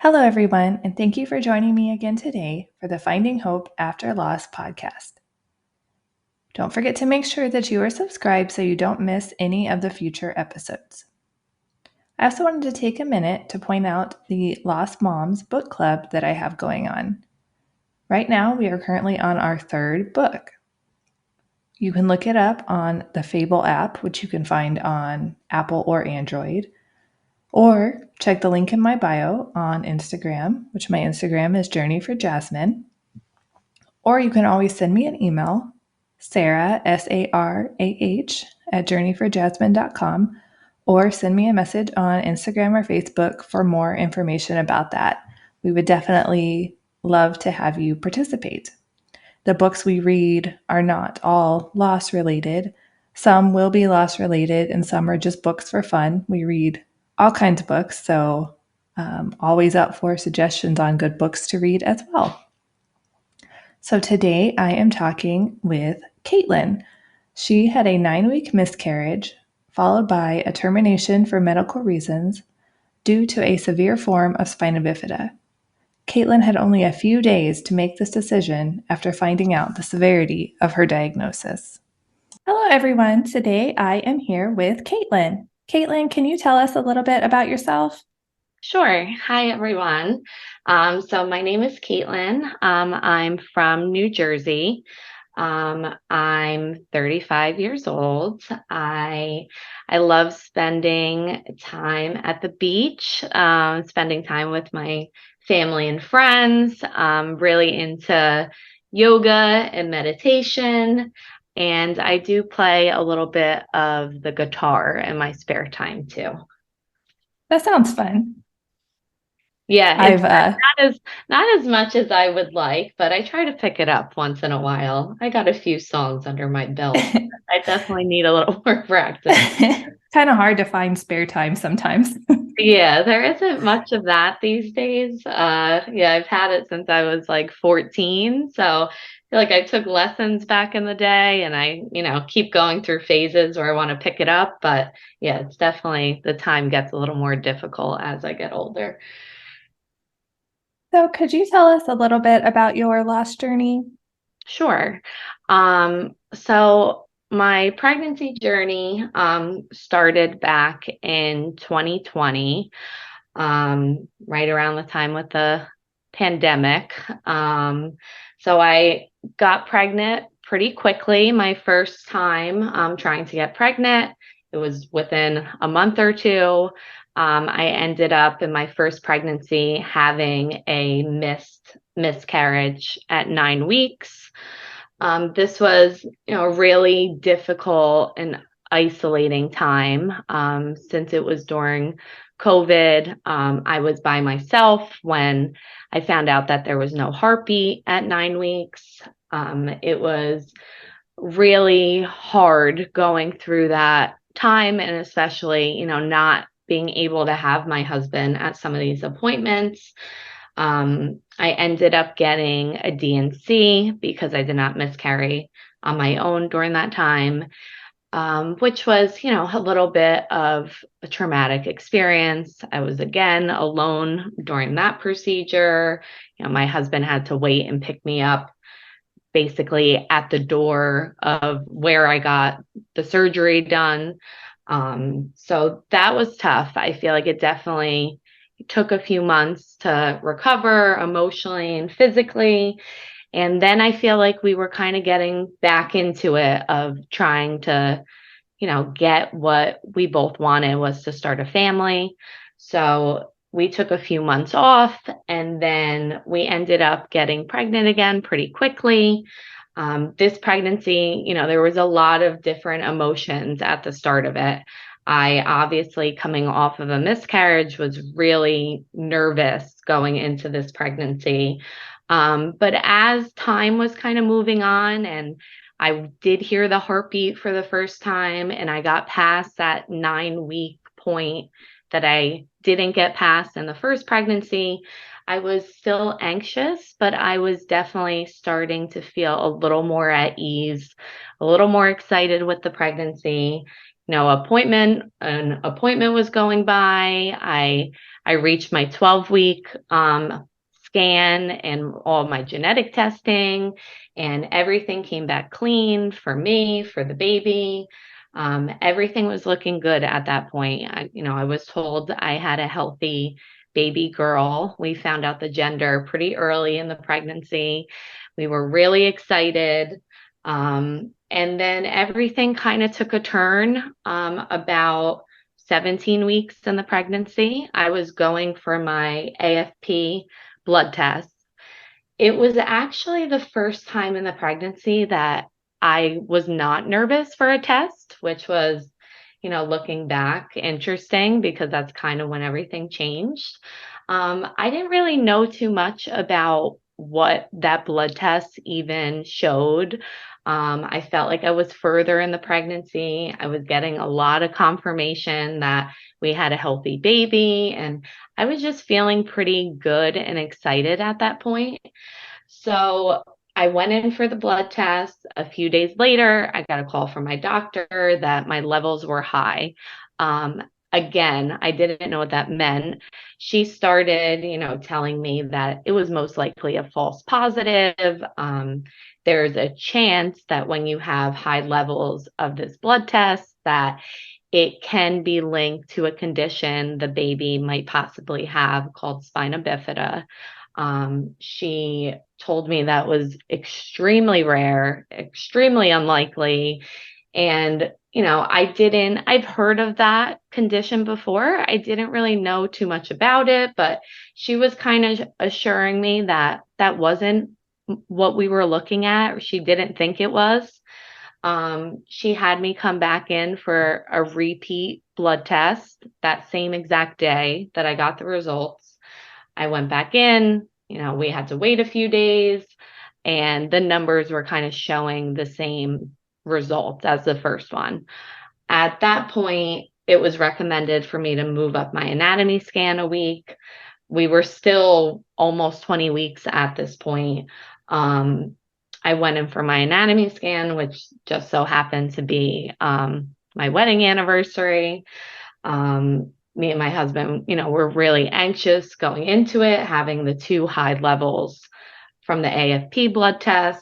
Hello, everyone, and thank you for joining me again today for the Finding Hope After Loss podcast. Don't forget to make sure that you are subscribed so you don't miss any of the future episodes. I also wanted to take a minute to point out the Lost Moms book club that I have going on. Right now, we are currently on our third book. You can look it up on the Fable app, which you can find on Apple or Android. Or check the link in my bio on Instagram, which my Instagram is Journey for Jasmine. Or you can always send me an email, Sarah, SARAH, at journeyforjasmine.com, or send me a message on Instagram or Facebook for more information about that. We would definitely love to have you participate. The books we read are not all loss related. Some will be loss related, and some are just books for fun. We read all kinds of books, so always up for suggestions on good books to read as well. So today I am talking with Katelyn. She had a 9-week miscarriage, followed by a termination for medical reasons due to a severe form of spina bifida. Katelyn had only a few days to make this decision after finding out the severity of her diagnosis. Hello, everyone. Today I am here with Katelyn. Katelyn, can you tell us a little bit about yourself? Sure. Hi, everyone. So my name is Katelyn. I'm from New Jersey. I'm 35 years old. I love spending time at the beach, spending time with my family and friends. Really into yoga and meditation. And I do play a little bit of the guitar in my spare time too. That sounds fun. Yeah, it's I've not as much as I would like, but I try to pick it up once in a while. I got a few songs under my belt. I definitely need a little more practice. kind of hard to find spare time sometimes. Yeah, there isn't much of that these days. Yeah, I've had it since I was like 14, so I feel like I took lessons back in the day, and I keep going through phases where I want to pick it up, but yeah, it's definitely the time gets a little more difficult as I get older. So, could you tell us a little bit about your loss journey? Sure. So my pregnancy journey started back in 2020, right around the time with the pandemic. So I got pregnant pretty quickly. My first time trying to get pregnant, it was within a month or two. I ended up in my first pregnancy having a miscarriage at 9 weeks. This was, a really difficult and isolating time since it was during COVID. I was by myself when I found out that there was no heartbeat at 9 weeks. It was really hard going through that time, and especially, not being able to have my husband at some of these appointments. I ended up getting a D&C because I did not miscarry on my own during that time, which was, a little bit of a traumatic experience. I was again alone during that procedure. My husband had to wait and pick me up basically at the door of where I got the surgery done. So that was tough. I feel like it definitely took a few months to recover emotionally and physically. And then I feel like we were kind of getting back into it of trying to, get what we both wanted was to start a family. So we took a few months off, and then we ended up getting pregnant again pretty quickly. This pregnancy, there was a lot of different emotions at the start of it. I obviously, coming off of a miscarriage, was really nervous going into this pregnancy. But as time was kind of moving on, and I did hear the heartbeat for the first time, and I got past that 9-week point that I didn't get past in the first pregnancy, I was still anxious, but I was definitely starting to feel a little more at ease, a little more excited with the pregnancy. An appointment was going by. I reached my 12-week scan and all my genetic testing, and everything came back clean for me, for the baby. Everything was looking good at that point. I was told I had a healthy baby girl. We found out the gender pretty early in the pregnancy. We were really excited. And then everything kind of took a turn about 17 weeks in the pregnancy. I was going for my AFP blood test. It was actually the first time in the pregnancy that I was not nervous for a test, which was, looking back, interesting because that's kind of when everything changed. I didn't really know too much about what that blood test even showed. I felt like I was further in the pregnancy. I was getting a lot of confirmation that we had a healthy baby, and I was just feeling pretty good and excited at that point. So I went in for the blood test. A few days later, I got a call from my doctor that my levels were high. Again, I didn't know what that meant. She started, telling me that it was most likely a false positive. There's a chance that when you have high levels of this blood test, that it can be linked to a condition the baby might possibly have called spina bifida. She told me that was extremely rare, extremely unlikely. And, I've heard of that condition before. I didn't really know too much about it, but she was kind of assuring me that that wasn't what we were looking at. She didn't think it was. She had me come back in for a repeat blood test that same exact day that I got the results. I went back in, we had to wait a few days, and the numbers were kind of showing the same results as the first one. At that point, it was recommended for me to move up my anatomy scan a week. We were still almost 20 weeks at this point. I went in for my anatomy scan, which just so happened to be my wedding anniversary. Me and my husband, were really anxious going into it, having the two high levels from the AFP blood test.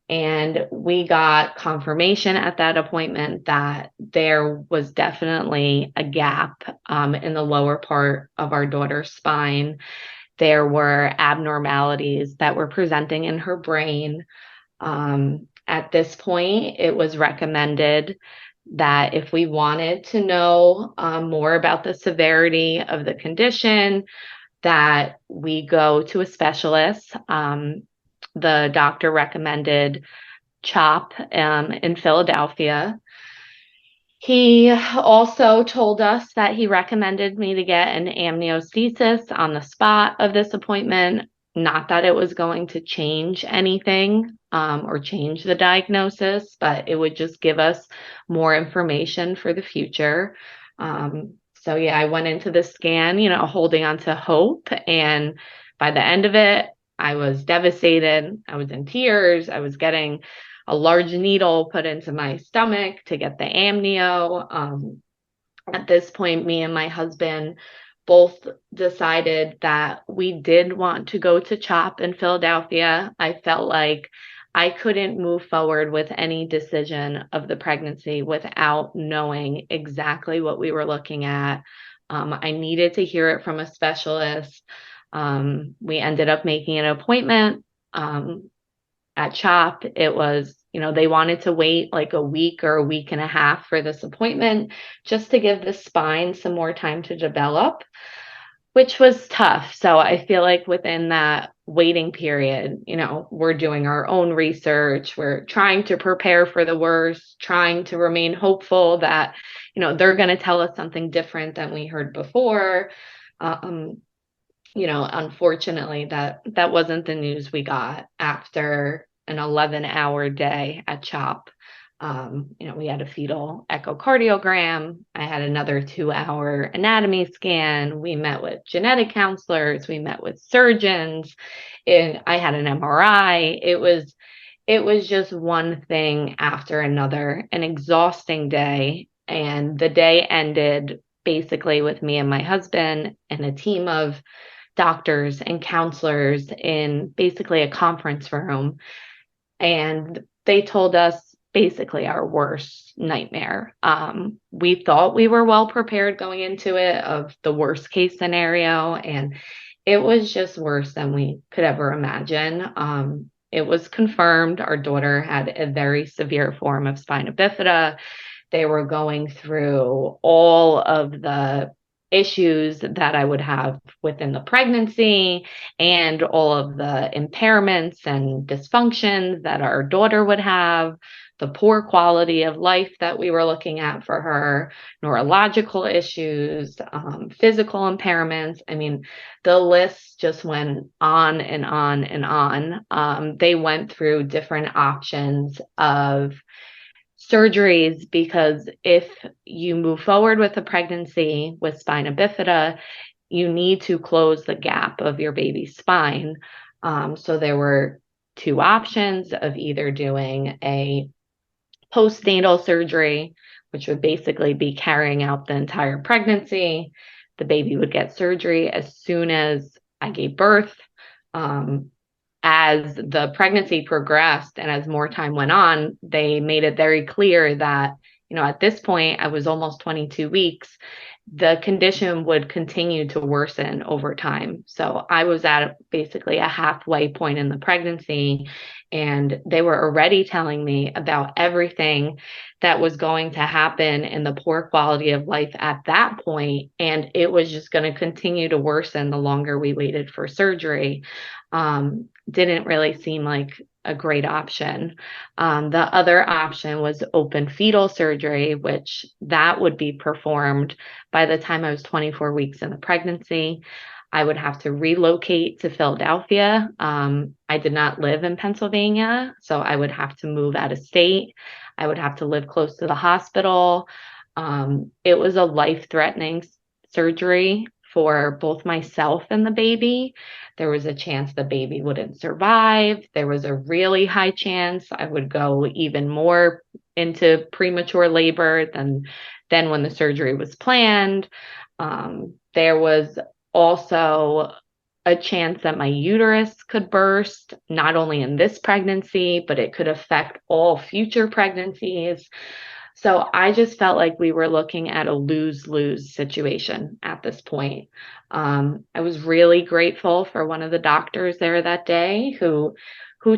And we got confirmation at that appointment that there was definitely a gap in the lower part of our daughter's spine. There were abnormalities that were presenting in her brain. At this point, it was recommended that if we wanted to know more about the severity of the condition, that we go to a specialist. The doctor recommended CHOP in Philadelphia. He also told us that he recommended me to get an amniocentesis on the spot of this appointment. Not that it was going to change anything or change the diagnosis, but it would just give us more information for the future. So yeah, I went into the scan, holding on to hope. And by the end of it, I was devastated. I was in tears. I was getting a large needle put into my stomach to get the amnio. At this point, me and my husband both decided that we did want to go to CHOP in Philadelphia. I felt like I couldn't move forward with any decision of the pregnancy without knowing exactly what we were looking at. I needed to hear it from a specialist. We ended up making an appointment at CHOP. It was, they wanted to wait like a week or a week and a half for this appointment just to give the spine some more time to develop, which was tough. So I feel like within that waiting period, we're doing our own research. We're trying to prepare for the worst, trying to remain hopeful that, they're going to tell us something different than we heard before. Unfortunately, that wasn't the news we got after an 11-hour day at CHOP. We had a fetal echocardiogram. I had another 2-hour anatomy scan. We met with genetic counselors. We met with surgeons. And I had an MRI. It was just one thing after another, an exhausting day. And the day ended basically with me and my husband and a team of doctors and counselors in basically a conference room. And they told us basically our worst nightmare. We thought we were well prepared going into it of the worst case scenario, and it was just worse than we could ever imagine. It was confirmed our daughter had a very severe form of spina bifida. They were going through all of the issues that I would have within the pregnancy and all of the impairments and dysfunctions that our daughter would have, the poor quality of life that we were looking at for her, neurological issues, physical impairments. I mean, the list just went on and on and on. They went through different options of surgeries because if you move forward with a pregnancy with spina bifida, you need to close the gap of your baby's spine. So there were two options of either doing a postnatal surgery, which would basically be carrying out the entire pregnancy. The baby would get surgery as soon as I gave birth. As the pregnancy progressed and as more time went on, they made it very clear that, at this point, I was almost 22 weeks. The condition would continue to worsen over time. So I was at basically a halfway point in the pregnancy, and they were already telling me about everything that was going to happen in the poor quality of life at that point, and it was just going to continue to worsen the longer we waited for surgery. Didn't really seem like a great option. The other option was open fetal surgery, which that would be performed by the time I was 24 weeks in the pregnancy. I would have to relocate to Philadelphia. I did not live in Pennsylvania, so I would have to move out of state. I would have to live close to the hospital. It was a life-threatening surgery for both myself and the baby. There was a chance the baby wouldn't survive. There was a really high chance I would go even more into premature labor than when the surgery was planned. There was also a chance that my uterus could burst, not only in this pregnancy, but it could affect all future pregnancies. So I just felt like we were looking at a lose-lose situation at this point. I was really grateful for one of the doctors there that day who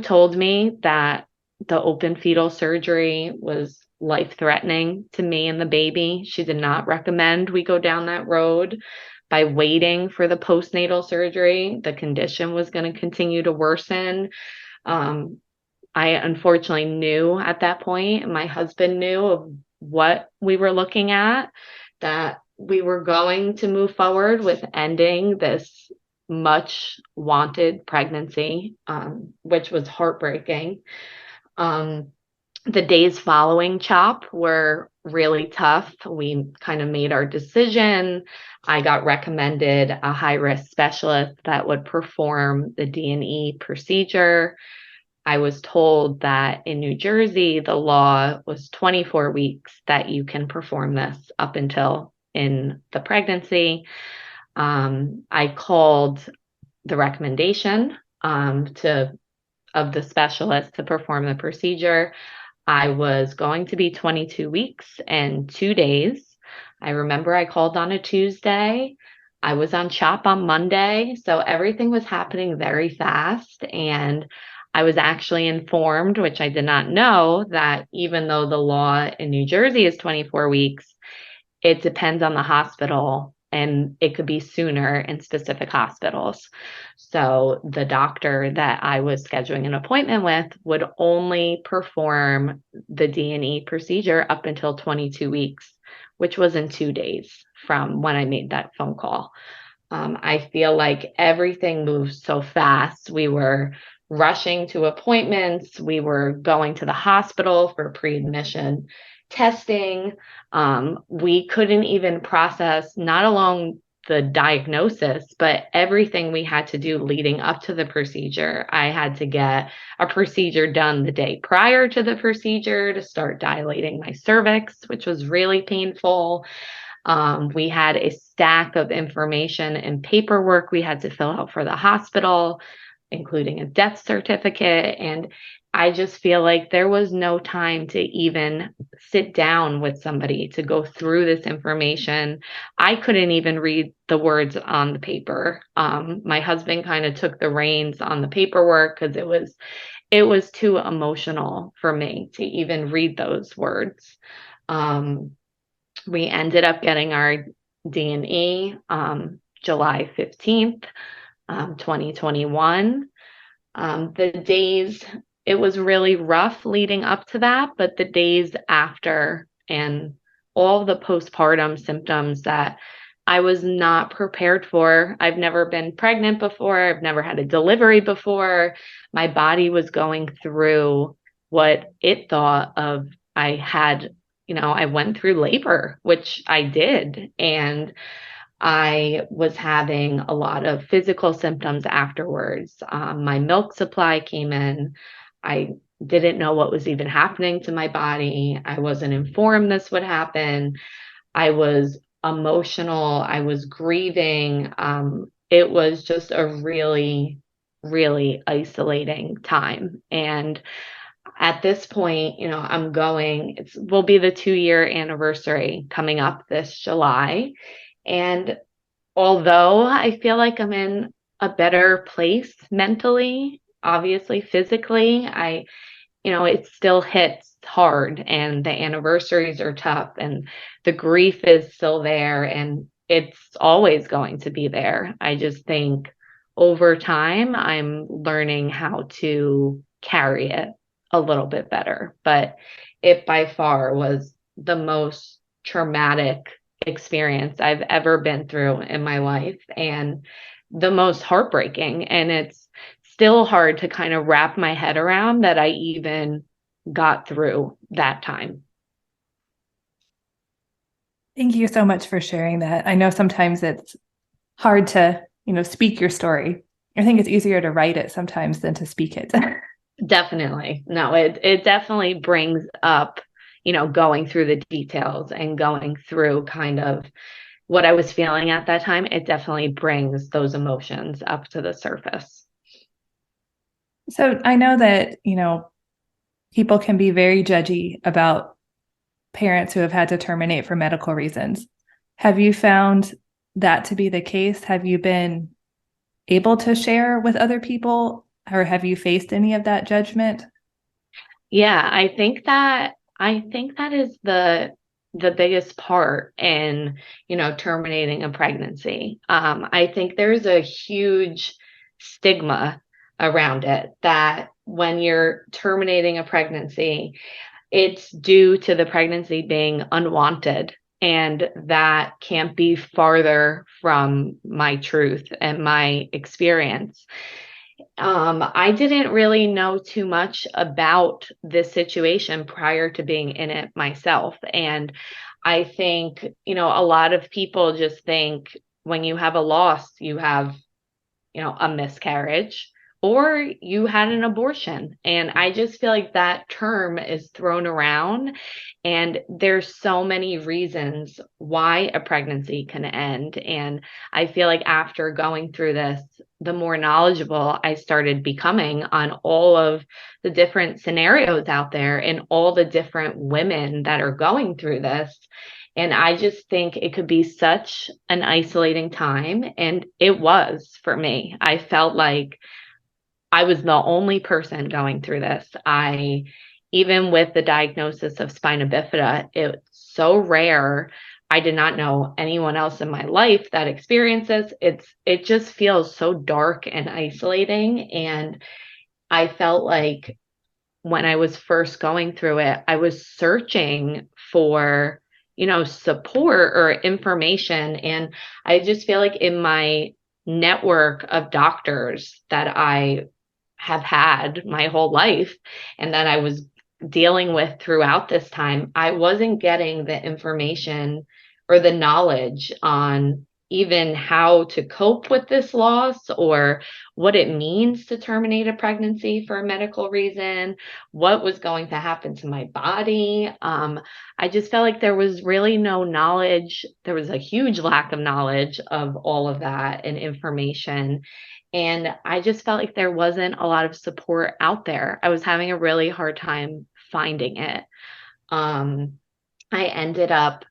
told me that the open fetal surgery was life-threatening to me and the baby. She did not recommend we go down that road. By waiting for the postnatal surgery, the condition was going to continue to worsen. I unfortunately knew at that point, my husband knew of what we were looking at, that we were going to move forward with ending this much wanted pregnancy, which was heartbreaking. The days following CHOP were really tough. We kind of made our decision. I got recommended a high-risk specialist that would perform the D&E procedure. I was told that in New Jersey, the law was 24 weeks that you can perform this up until in the pregnancy. I called the recommendation of the specialist to perform the procedure. I was going to be 22 weeks and 2 days. I remember I called on a Tuesday. I was on CHOP on Monday. So everything was happening very fast. And I was actually informed, which I did not know, that even though the law in New Jersey is 24 weeks, it depends on the hospital and it could be sooner in specific hospitals. So the doctor that I was scheduling an appointment with would only perform the D&E procedure up until 22 weeks, which was in 2 days from when I made that phone call. I feel like everything moved so fast. We were rushing to appointments. We were going to the hospital for pre-admission testing. We couldn't even process not alone the diagnosis, but everything we had to do leading up to the procedure. I had to get a procedure done the day prior to the procedure to start dilating my cervix, which was really painful. We had a stack of information and paperwork we had to fill out for the hospital, including a death certificate. And I just feel like there was no time to even sit down with somebody to go through this information. I couldn't even read the words on the paper. My husband kind of took the reins on the paperwork because it was too emotional for me to even read those words. We ended up getting our D&E July 15th, 2021. The days, it was really rough leading up to that, but the days after and all the postpartum symptoms that I was not prepared for. I've never been pregnant before. I've never had a delivery before. My body was going through what it thought of I had, I went through labor, which I did. And I was having a lot of physical symptoms afterwards. My milk supply came in. I didn't know what was even happening to my body. I wasn't informed this would happen. I was emotional. I was grieving. It was just a really, really isolating time. And at this point, will be the 2-year anniversary coming up this July. And although I feel like I'm in a better place mentally, obviously physically, it still hits hard and the anniversaries are tough and the grief is still there and it's always going to be there. I just think over time, I'm learning how to carry it a little bit better, but it by far was the most traumatic experience I've ever been through in my life and the most heartbreaking. And it's still hard to kind of wrap my head around that I even got through that time. Thank you so much for sharing that. I know sometimes it's hard to, speak your story. I think it's easier to write it sometimes than to speak it. Definitely. No, it definitely brings up, going through the details and going through kind of what I was feeling at that time. It definitely brings those emotions up to the surface. So I know that, people can be very judgy about parents who have had to terminate for medical reasons. Have you found that to be the case? Have you been able to share with other people, or have you faced any of that judgment? Yeah, I think that is the biggest part in, terminating a pregnancy. I think there's a huge stigma around it that when you're terminating a pregnancy, it's due to the pregnancy being unwanted. And that can't be farther from my truth and my experience. I didn't really know too much about this situation prior to being in it myself. And I think, a lot of people just think when you have a loss, you have, a miscarriage or you had an abortion. And I just feel like that term is thrown around and there's so many reasons why a pregnancy can end. And I feel like after going through this, the more knowledgeable I started becoming on all of the different scenarios out there and all the different women that are going through this. And I just think it could be such an isolating time. And it was for me. I felt like I was the only person going through this. Even with the diagnosis of spina bifida, it's so rare. I did not know anyone else in my life that experiences. It just feels so dark and isolating. And I felt like when I was first going through it, I was searching for, support or information. And I just feel like in my network of doctors that I have had my whole life and that I was dealing with throughout this time, I wasn't getting the information or the knowledge on even how to cope with this loss or what it means to terminate a pregnancy for a medical reason, what was going to happen to my body. I just felt like there was really no knowledge. There was a huge lack of knowledge of all of that and information. And I just felt like there wasn't a lot of support out there. I was having a really hard time finding it. Um, I ended up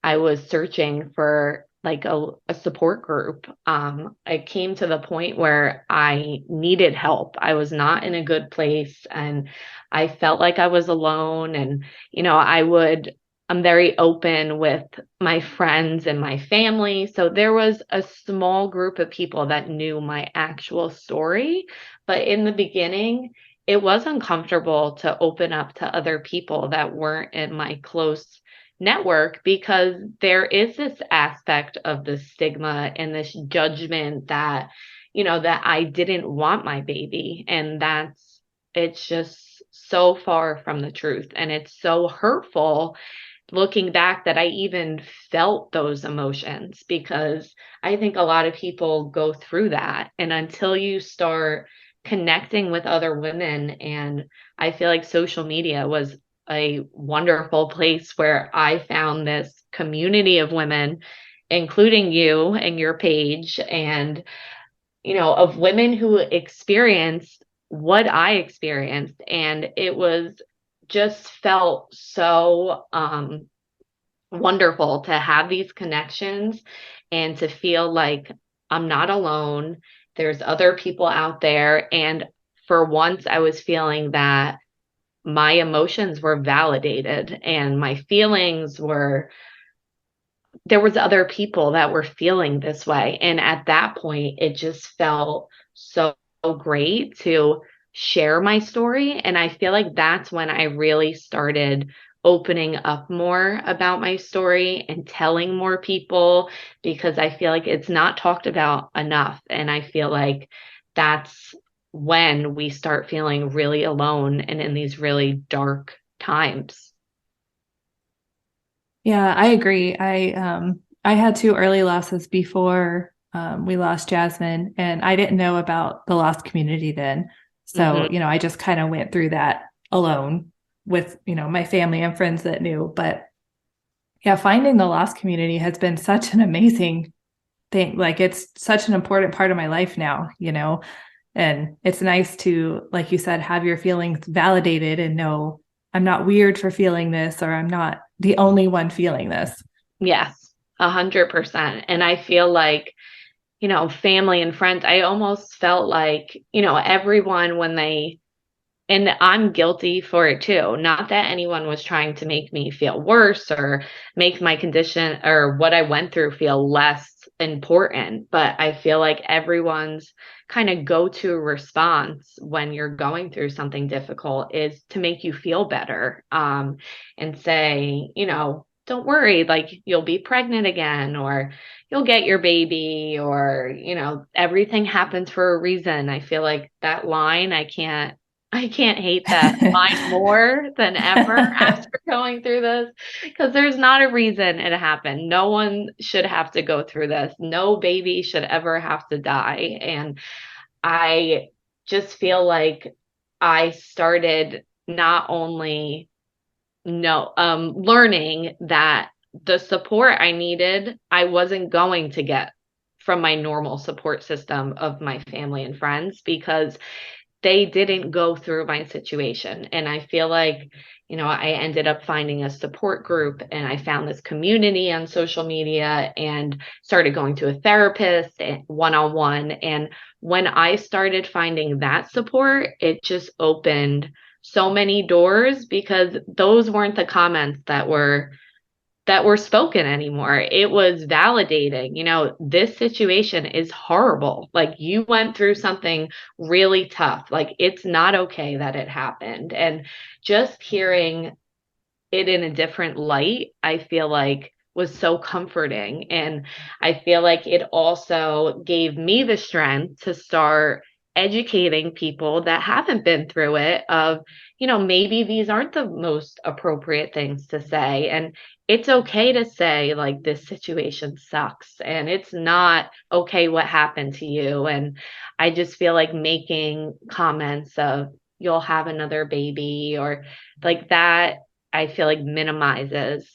I was searching for like a support group. I came to the point where I needed help. I was not in a good place and I felt like I was alone. And, I'm very open with my friends and my family. So there was a small group of people that knew my actual story. But in the beginning, it was uncomfortable to open up to other people that weren't in my close network because there is this aspect of the stigma and this judgment that that I didn't want my baby, and it's just so far from the truth, and it's so hurtful looking back that I even felt those emotions, because I think a lot of people go through that, and until you start connecting with other women, and I feel like social media was a wonderful place where I found this community of women, including you and your page, and of women who experienced what I experienced. And it was just felt so wonderful to have these connections and to feel like I'm not alone. There's other people out there. And for once, I was feeling that my emotions were validated and my feelings were, there was other people that were feeling this way. And at that point, it just felt so great to share my story. And I feel like that's when I really started opening up more about my story and telling more people, because I feel like it's not talked about enough. And I feel like that's when we start feeling really alone and in these really dark times. Yeah, I agree. I had two early losses before we lost Jasmine, and I didn't know about the lost community then. So, Hmm. I just kind of went through that alone with, my family and friends that knew. But yeah, finding the lost community has been such an amazing thing. Like it's such an important part of my life now, and it's nice to, like you said, have your feelings validated and know I'm not weird for feeling this, or I'm not the only one feeling this. Yes, 100%. And I feel like, family and friends, I almost felt like, everyone when they, and I'm guilty for it too. Not that anyone was trying to make me feel worse or make my condition or what I went through feel less important, but I feel like everyone's kind of go-to response when you're going through something difficult is to make you feel better, and say, don't worry, like you'll be pregnant again, or you'll get your baby, or everything happens for a reason. I feel like that line, I can't hate that line more than ever after going through this, because there's not a reason it happened. No one should have to go through this. No baby should ever have to die. And I just feel like I started not only learning that the support I needed, I wasn't going to get from my normal support system of my family and friends, because they didn't go through my situation. And I feel like, I ended up finding a support group, and I found this community on social media and started going to a therapist one on one. And when I started finding that support, it just opened so many doors, because those weren't the comments that were spoken anymore. It was validating, this situation is horrible. Like you went through something really tough. Like it's not okay that it happened. And just hearing it in a different light, I feel like was so comforting. And I feel like it also gave me the strength to start educating people that haven't been through it of, maybe these aren't the most appropriate things to say. And it's okay to say, like, this situation sucks and it's not okay what happened to you. And I just feel like making comments of, you'll have another baby or like that, I feel like minimizes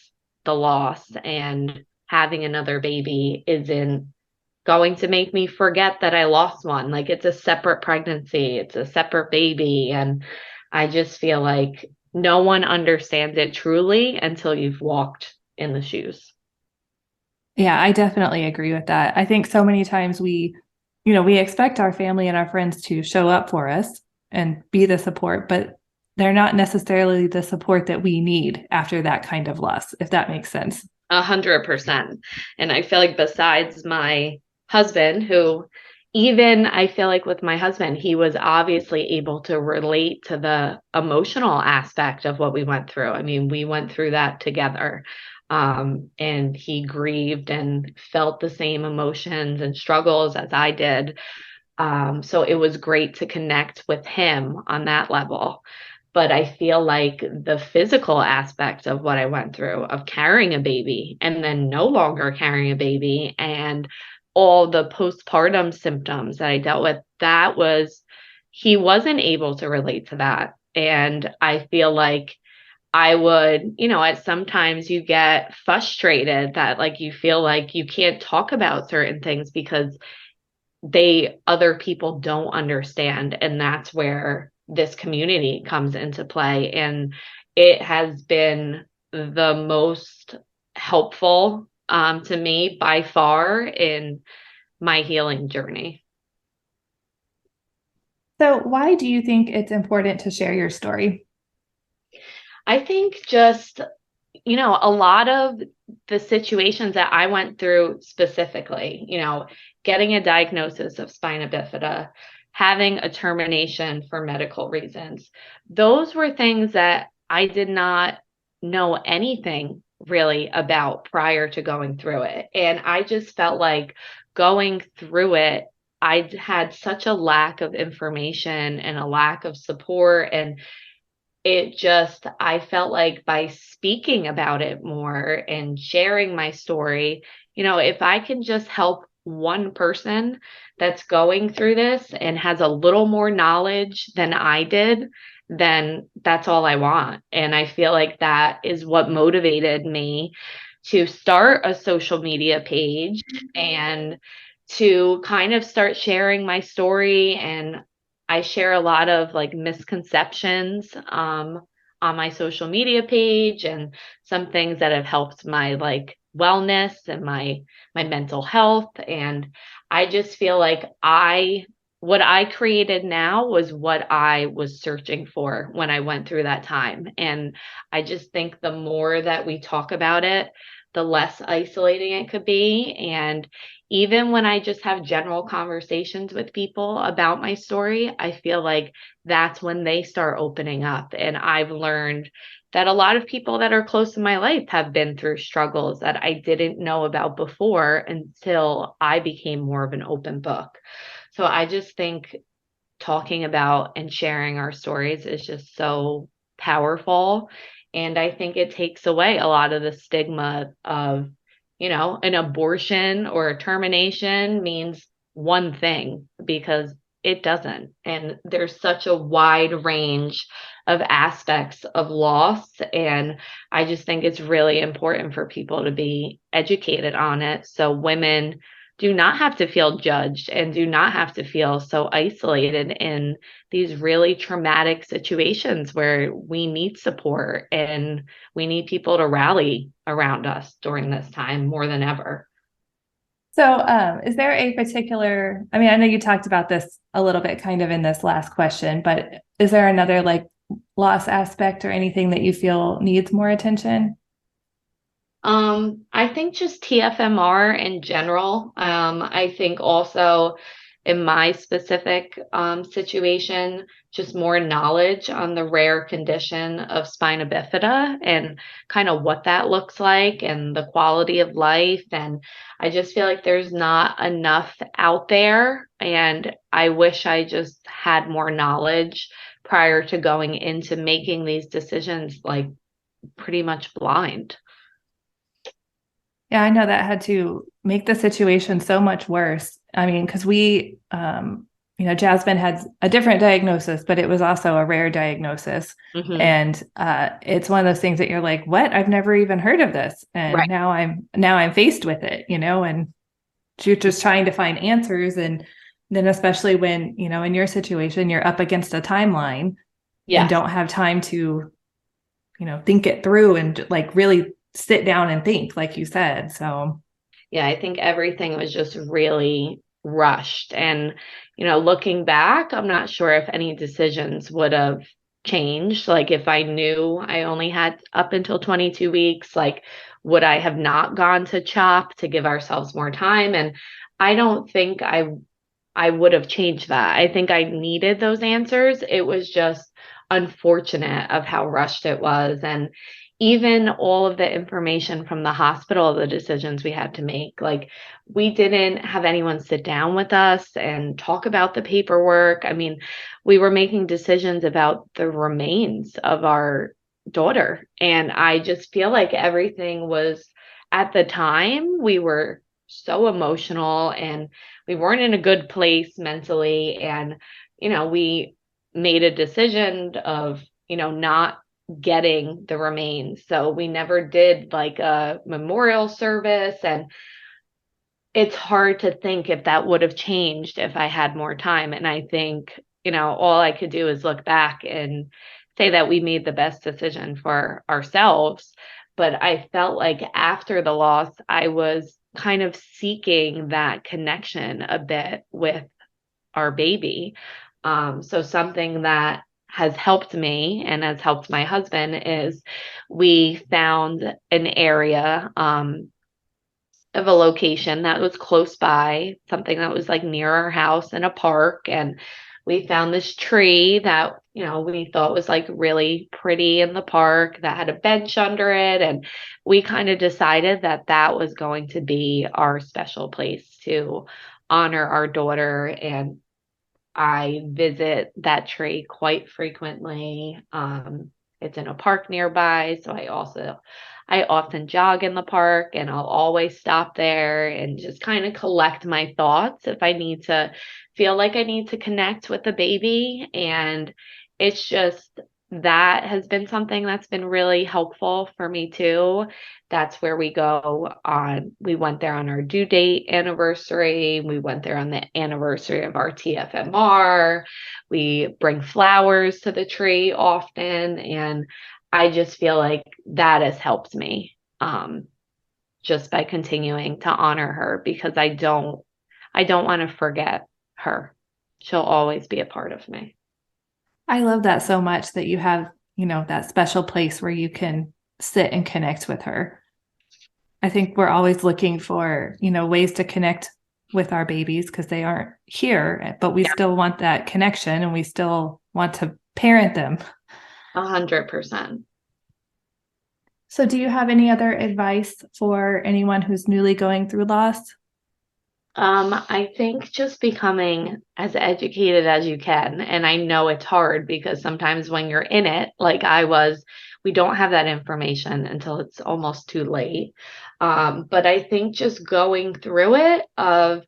the loss, and having another baby isn't going to make me forget that I lost one. Like, it's a separate pregnancy, it's a separate baby. And I just feel like no one understands it truly until you've walked in the shoes. Yeah, I definitely agree with that. I think so many times we expect our family and our friends to show up for us and be the support, but they're not necessarily the support that we need after that kind of loss, if that makes sense. 100%. And I feel like besides my husband, who even I feel like with my husband, he was obviously able to relate to the emotional aspect of what we went through. I mean, we went through that together. And he grieved and felt the same emotions and struggles as I did. So it was great to connect with him on that level. But I feel like the physical aspect of what I went through, of carrying a baby and then no longer carrying a baby, and all the postpartum symptoms that I dealt with, he wasn't able to relate to that. And I feel like I would, at sometimes you get frustrated that like you feel like you can't talk about certain things because other people don't understand. And that's where this community comes into play. And it has been the most helpful to me by far in my healing journey. So, why do you think it's important to share your story? I think just, a lot of the situations that I went through specifically, getting a diagnosis of spina bifida, having a termination for medical reasons, those were things that I did not know anything really about prior to going through it. And I just felt like going through it, I had such a lack of information and a lack of support. And I felt like by speaking about it more and sharing my story, if I can just help one person that's going through this and has a little more knowledge than I did, then that's all I want. And I feel like that is what motivated me to start a social media page and to kind of start sharing my story. And I share a lot of like misconceptions on my social media page, and some things that have helped my like wellness and my mental health. And I just feel like what I created now was what I was searching for when I went through that time. And I just think the more that we talk about it, the less isolating it could be. And even when I just have general conversations with people about my story, I feel like that's when they start opening up. And I've learned that a lot of people that are close in my life have been through struggles that I didn't know about before until I became more of an open book. So I just think talking about and sharing our stories is just so powerful. And I think it takes away a lot of the stigma of, an abortion or a termination means one thing, because it doesn't. And there's such a wide range of aspects of loss. And I just think it's really important for people to be educated on it, so women do not have to feel judged and do not have to feel so isolated in these really traumatic situations where we need support and we need people to rally around us during this time more than ever. So, is there a particular, I mean, I know you talked about this a little bit kind of in this last question, but is there another like loss aspect or anything that you feel needs more attention? I think just TFMR in general. I think also in my specific situation, just more knowledge on the rare condition of spina bifida and kind of what that looks like and the quality of life. And I just feel like there's not enough out there. And I wish I just had more knowledge prior to going into making these decisions, like pretty much blind. Yeah, I know that had to make the situation so much worse. I mean, because Jasmine had a different diagnosis, but it was also a rare diagnosis. Hmm. And it's one of those things that you're like, what? I've never even heard of this. And Right. now I'm faced with it, and you're just trying to find answers. And then especially when, in your situation, you're up against a timeline and Yes. don't have time to, think it through and like really sit down and think, like you said. So Yeah, I think everything was just really rushed. And, looking back, I'm not sure if any decisions would have changed. Like, if I knew I only had up until 22 weeks, like, would I have not gone to CHOP to give ourselves more time? And I don't think I would have changed that. I think I needed those answers. It was just unfortunate of how rushed it was. And even all of the information from the hospital, the decisions we had to make, like we didn't have anyone sit down with us and talk about the paperwork. I mean, we were making decisions about the remains of our daughter. And I just feel like everything was at the time, we were so emotional and we weren't in a good place mentally. And, we made a decision of, not getting the remains. So we never did like a memorial service. And it's hard to think if that would have changed if I had more time. And I think, all I could do is look back and say that we made the best decision for ourselves. But I felt like after the loss, I was kind of seeking that connection a bit with our baby. So something that has helped me and has helped my husband is we found an area of a location that was close by, something that was like near our house in a park. And we found this tree that, we thought was like really pretty in the park that had a bench under it. And we kind of decided that that was going to be our special place to honor our daughter. And I visit that tree quite frequently. It's in a park nearby, so I often jog in the park and I'll always stop there and just kind of collect my thoughts if I need to feel like I need to connect with the baby. And it's just that has been something that's been really helpful for me too. That's where we went there on our due date anniversary. We went there on the anniversary of our TFMR. We bring flowers to the tree often. And I just feel like that has helped me just by continuing to honor her because I don't want to forget her. She'll always be a part of me. I love that so much that you have, that special place where you can sit and connect with her. I think we're always looking for, ways to connect with our babies because they aren't here, but we still want that connection and we still want to parent them. 100%. So, do you have any other advice for anyone who's newly going through loss? I think just becoming as educated as you can. And I know it's hard because sometimes when you're in it, like I was, we don't have that information until it's almost too late. But I think just going through it, of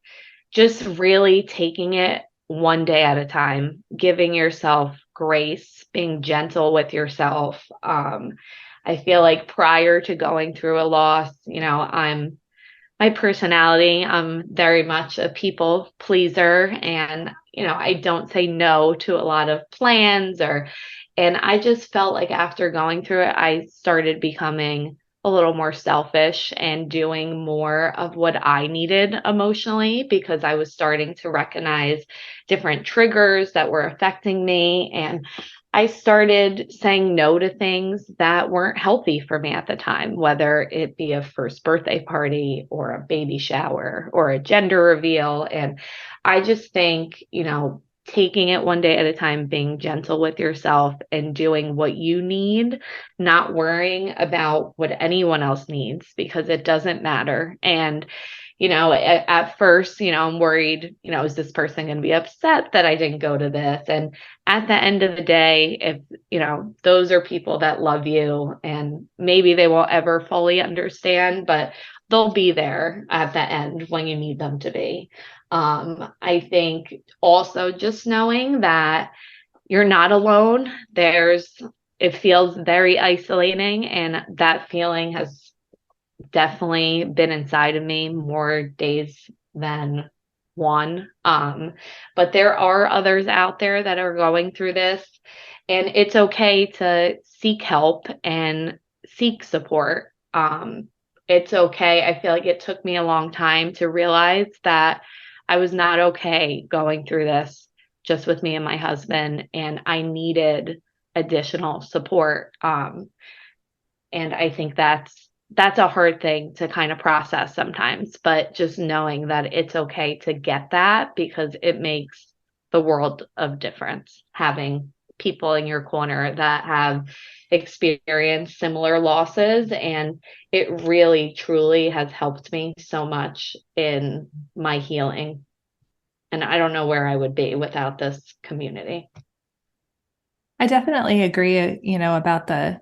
just really taking it one day at a time, giving yourself grace, being gentle with yourself. I feel like prior to going through a loss, my personality, I'm very much a people pleaser and I don't say no to a lot of plans and I just felt like after going through it, I started becoming a little more selfish and doing more of what I needed emotionally because I was starting to recognize different triggers that were affecting me. And I started saying no to things that weren't healthy for me at the time, whether it be a first birthday party or a baby shower or a gender reveal. And I just think, taking it one day at a time, being gentle with yourself and doing what you need, not worrying about what anyone else needs because it doesn't matter. And at first, I'm worried, is this person going to be upset that I didn't go to this? And at the end of the day, if, those are people that love you and maybe they won't ever fully understand, but they'll be there at the end when you need them to be. I think also just knowing that you're not alone, it feels very isolating, and that feeling has definitely been inside of me more days than one. But there are others out there that are going through this, and it's okay to seek help and seek support. It's okay. I feel like it took me a long time to realize that I was not okay going through this just with me and my husband, and I needed additional support. And I think that's a hard thing to kind of process sometimes, but just knowing that it's okay to get that because it makes the world of difference having people in your corner that have experienced similar losses. And it really truly has helped me so much in my healing. And I don't know where I would be without this community. I definitely agree, about the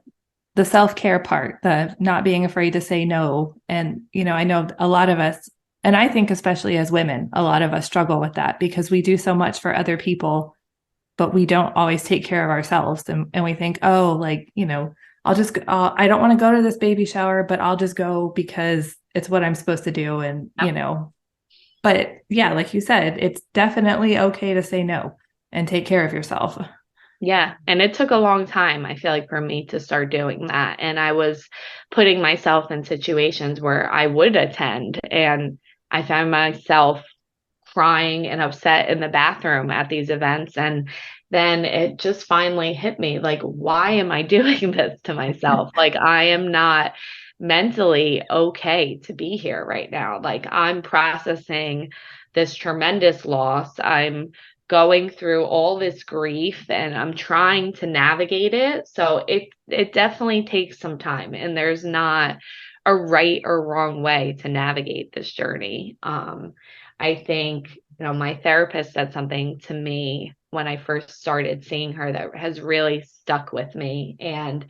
self-care part, the not being afraid to say no. And, I know a lot of us, and I think especially as women, a lot of us struggle with that because we do so much for other people, but we don't always take care of ourselves. And we think, oh, like, I don't want to go to this baby shower, but I'll just go because it's what I'm supposed to do. And, but yeah, like you said, it's definitely okay to say no and take care of yourself. Yeah. And it took a long time, I feel like, for me to start doing that. And I was putting myself in situations where I would attend, and I found myself crying and upset in the bathroom at these events. And then it just finally hit me like, why am I doing this to myself? Like, I am not mentally okay to be here right now. Like, I'm processing this tremendous loss. I'm going through all this grief and I'm trying to navigate it. So it definitely takes some time, and there's not a right or wrong way to navigate this journey. I think, my therapist said something to me when I first started seeing her that has really stuck with me. And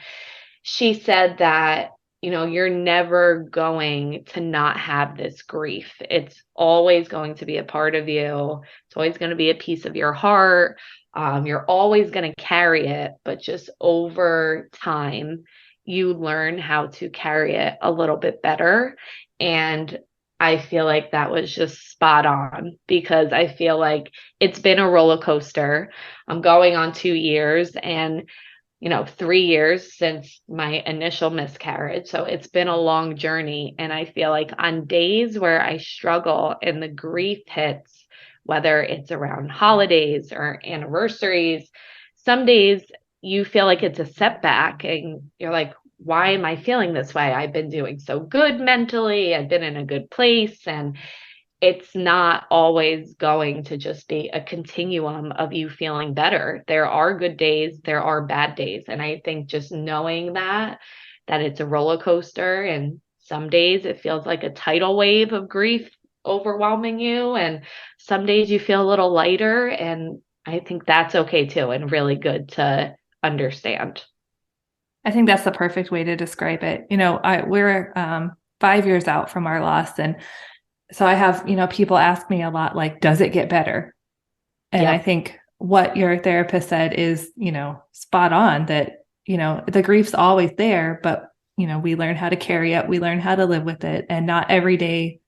she said that, you're never going to not have this grief. It's always going to be a part of you. It's always going to be a piece of your heart. You're always going to carry it, but just over time, you learn how to carry it a little bit better. And I feel like that was just spot on because I feel like it's been a roller coaster. I'm going on 2 years, and 3 years since my initial miscarriage. So it's been a long journey. And I feel like on days where I struggle and the grief hits, whether it's around holidays or anniversaries, some days you feel like it's a setback and you're like, why am I feeling this way? I've been doing so good mentally. I've been in a good place. And it's not always going to just be a continuum of you feeling better. There are good days, there are bad days. And I think just knowing that it's a roller coaster, and some days it feels like a tidal wave of grief overwhelming you. And some days you feel a little lighter. And I think that's okay too, and really good to understand. I think that's the perfect way to describe it. We're 5 years out from our loss. And so I have, people ask me a lot, like, does it get better? And I Yep. think what your therapist said is, spot on, that, the grief's always there, but, we learn how to carry it. We learn how to live with it. And not every day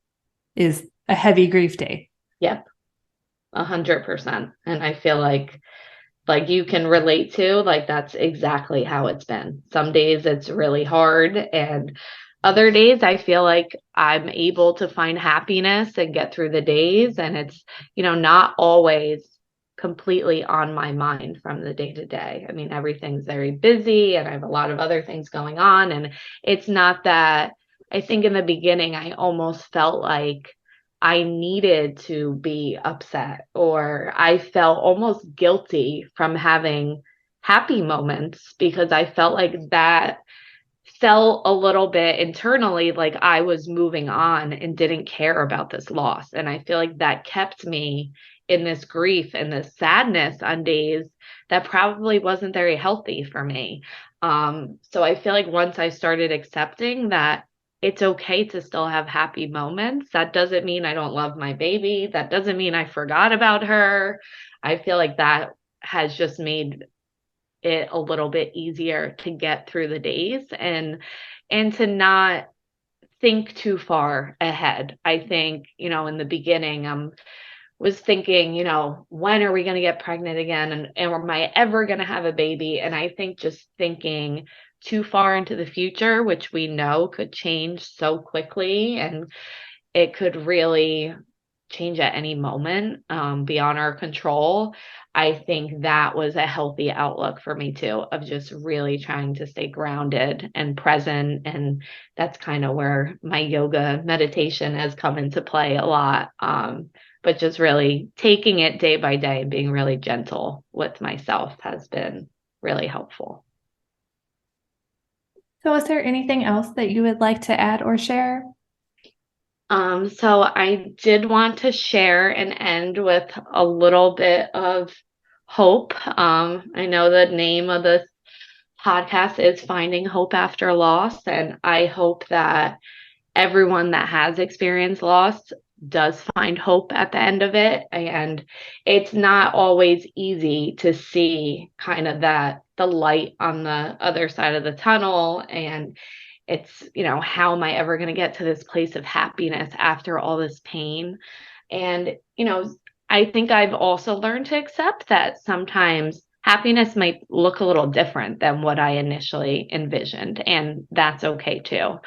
is a heavy grief day. Yep. 100%. And I feel like you can relate to, like, that's exactly how it's been. Some days it's really hard, and other days I feel like I'm able to find happiness and get through the days, and it's not always completely on my mind from the day to day. I mean, everything's very busy and I have a lot of other things going on. And it's not that. I think in the beginning, I almost felt like I needed to be upset, or I felt almost guilty from having happy moments because I felt like that felt a little bit internally like I was moving on and didn't care about this loss. And I feel like that kept me in this grief and this sadness on days that probably wasn't very healthy for me. So I feel like once I started accepting that it's okay to still have happy moments, that doesn't mean I don't love my baby. That doesn't mean I forgot about her. I feel like that has just made it a little bit easier to get through the days and to not think too far ahead. I think, in the beginning, was thinking, when are we going to get pregnant again? And am I ever going to have a baby? And I think just thinking too far into the future, which we know could change so quickly, and it could really change at any moment, beyond our control. I think that was a healthy outlook for me too, of just really trying to stay grounded and present. And that's kind of where my yoga meditation has come into play a lot. But just really taking it day by day and being really gentle with myself has been really helpful. So, is there anything else that you would like to add or share? So I did want to share and end with a little bit of hope. I know the name of this podcast is Finding Hope After Loss, and I hope that everyone that has experienced loss does find hope at the end of it. And it's not always easy to see kind of the light on the other side of the tunnel. And it's, how am I ever going to get to this place of happiness after all this pain? And, I think I've also learned to accept that sometimes happiness might look a little different than what I initially envisioned, and that's okay too.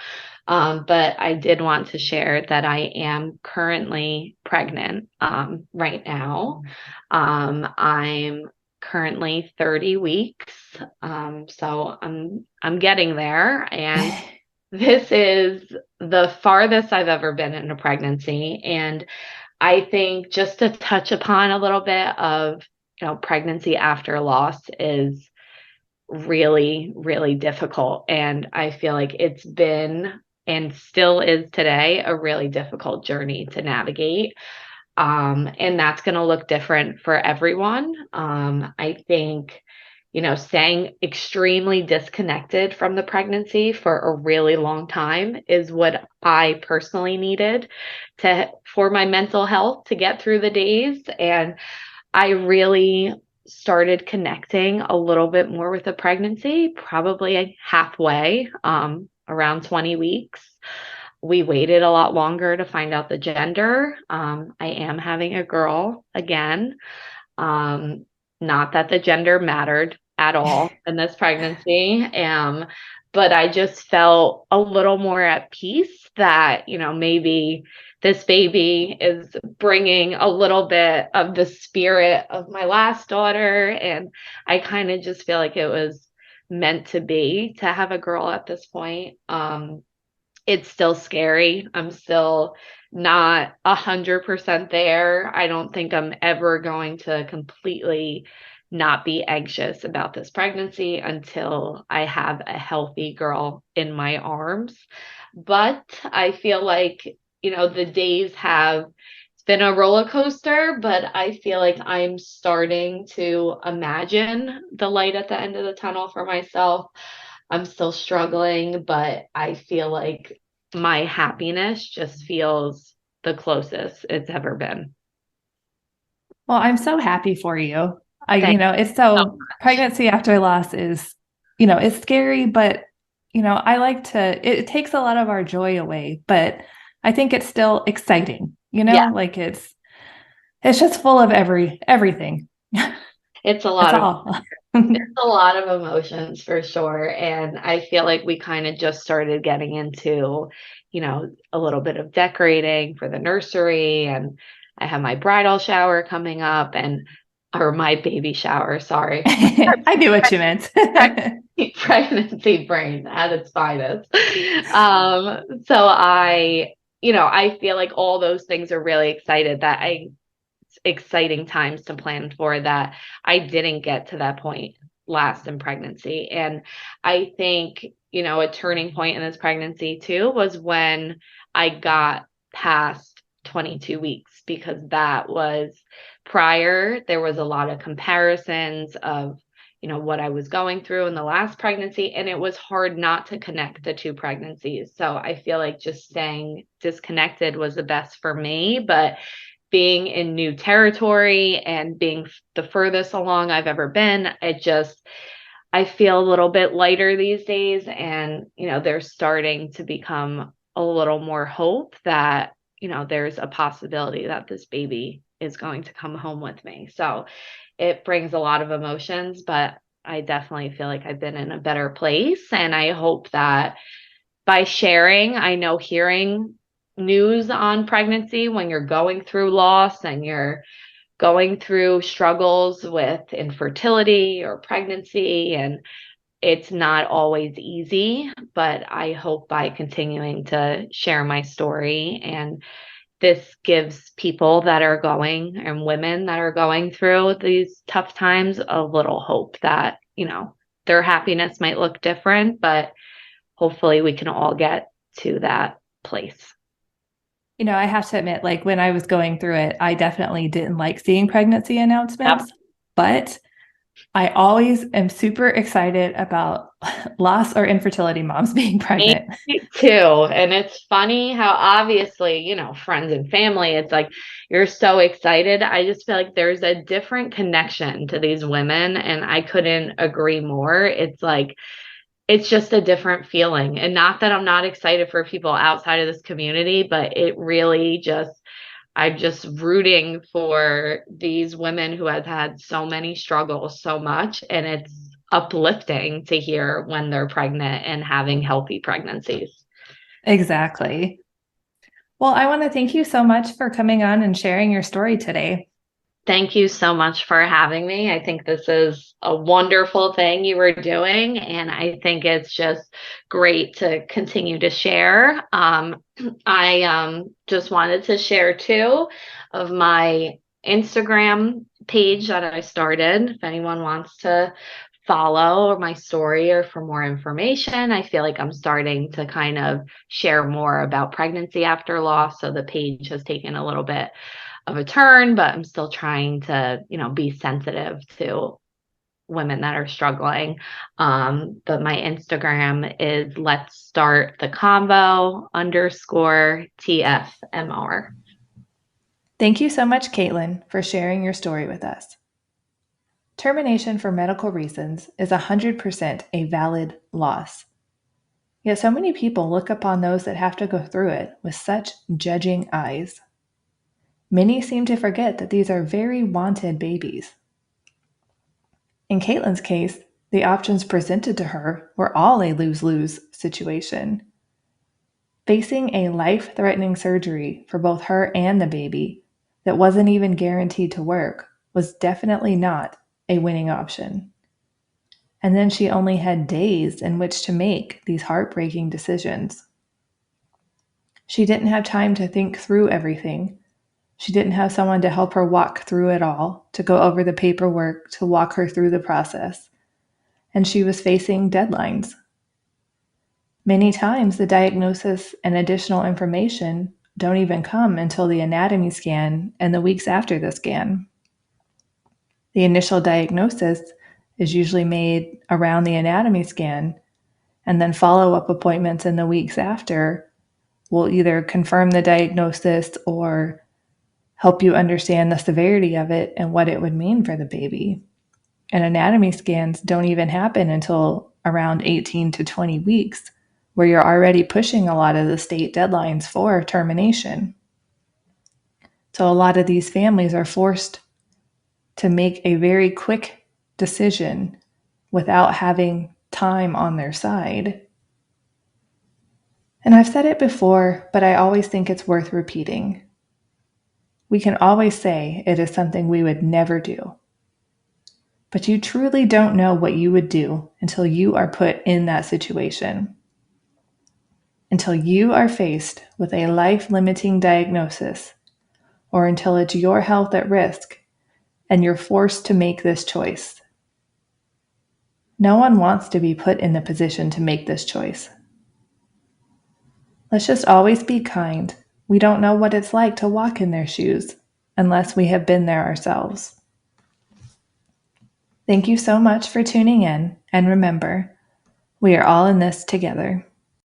But I did want to share that I am currently pregnant, right now. I'm currently 30 weeks. So I'm getting there, and this is the farthest I've ever been in a pregnancy. And I think just to touch upon a little bit of, pregnancy after loss is really, really difficult. And I feel like it's been and still is today a really difficult journey to navigate. And that's going to look different for everyone. I think, staying extremely disconnected from the pregnancy for a really long time is what I personally needed for my mental health to get through the days. And I really started connecting a little bit more with the pregnancy, probably halfway, around 20 weeks. We waited a lot longer to find out the gender. I am having a girl again. Not that the gender mattered at all in this pregnancy. But I just felt a little more at peace that, maybe this baby is bringing a little bit of the spirit of my last daughter. And I kind of just feel like it was meant to be to have a girl at this point. It's still scary. I'm still not 100% there. I don't think I'm ever going to completely not be anxious about this pregnancy until I have a healthy girl in my arms. But I feel like, the days have, it's been a roller coaster, but I feel like I'm starting to imagine the light at the end of the tunnel for myself. I'm still struggling, but I feel like my happiness just feels the closest it's ever been. Well, I'm so happy for you. Thank It's you so so much. pregnancy after loss is, it's scary, but, I like it takes a lot of our joy away, but I think it's still exciting, Yeah, like it's just full of everything. it's a That's lot of all. it's a lot of emotions for sure. And I feel like we kind of just started getting into, a little bit of decorating for the nursery. And I have my bridal shower coming up. And or my baby shower, sorry. I knew what you meant. Pregnancy brain at its finest. So I feel like all those things are really exciting times to plan for that I didn't get to that point last in pregnancy. And I think, a turning point in this pregnancy too was when I got past 22 weeks, because that was prior. There was a lot of comparisons of, what I was going through in the last pregnancy, and it was hard not to connect the two pregnancies. So I feel like just staying disconnected was the best for me, but being in new territory and being the furthest along I've ever been, I feel a little bit lighter these days. And, there's starting to become a little more hope that, there's a possibility that this baby is going to come home with me. So it brings a lot of emotions, but I definitely feel like I've been in a better place. And I hope that by sharing, I know hearing news on pregnancy when you're going through loss and you're going through struggles with infertility or pregnancy, and it's not always easy, but I hope by continuing to share my story, and this gives people that are going and women that are going through these tough times a little hope that, their happiness might look different, but hopefully we can all get to that place. I have to admit, like when I was going through it, I definitely didn't like seeing pregnancy announcements, Yep. but I always am super excited about loss or infertility moms being Me pregnant. too. And it's funny how obviously, friends and family, it's like you're so excited. I just feel like there's a different connection to these women, and I couldn't agree more. It's like it's just a different feeling. And not that I'm not excited for people outside of this community, but it really I'm just rooting for these women who have had so many struggles so much. And it's uplifting to hear when they're pregnant and having healthy pregnancies. Exactly. Well, I want to thank you so much for coming on and sharing your story today. Thank you so much for having me. I think this is a wonderful thing you were doing, and I think it's just great to continue to share. I just wanted to share too of my Instagram page that I started. If anyone wants to follow my story or for more information, I feel like I'm starting to kind of share more about pregnancy after loss. So the page has taken a little bit of a turn, but I'm still trying to, be sensitive to women that are struggling. But my Instagram is let's start the convo _ TFMR. Thank you so much, Katelyn, for sharing your story with us. Termination for medical reasons is 100% a valid loss. Yet so many people look upon those that have to go through it with such judging eyes. Many seem to forget that these are very wanted babies. In Caitlin's case, the options presented to her were all a lose-lose situation. Facing a life-threatening surgery for both her and the baby that wasn't even guaranteed to work was definitely not a winning option. And then she only had days in which to make these heartbreaking decisions. She didn't have time to think through everything. She didn't have someone to help her walk through it all, to go over the paperwork, to walk her through the process. And she was facing deadlines. Many times, the diagnosis and additional information don't even come until the anatomy scan and the weeks after the scan. The initial diagnosis is usually made around the anatomy scan, and then follow-up appointments in the weeks after will either confirm the diagnosis or help you understand the severity of it and what it would mean for the baby. And anatomy scans don't even happen until around 18 to 20 weeks, where you're already pushing a lot of the state deadlines for termination. So a lot of these families are forced to make a very quick decision without having time on their side. And I've said it before, but I always think it's worth repeating. We can always say it is something we would never do. But you truly don't know what you would do until you are put in that situation. Until you are faced with a life-limiting diagnosis, or until it's your health at risk and you're forced to make this choice. No one wants to be put in the position to make this choice. Let's just always be kind. We don't know what it's like to walk in their shoes unless we have been there ourselves. Thank you so much for tuning in, and remember, we are all in this together.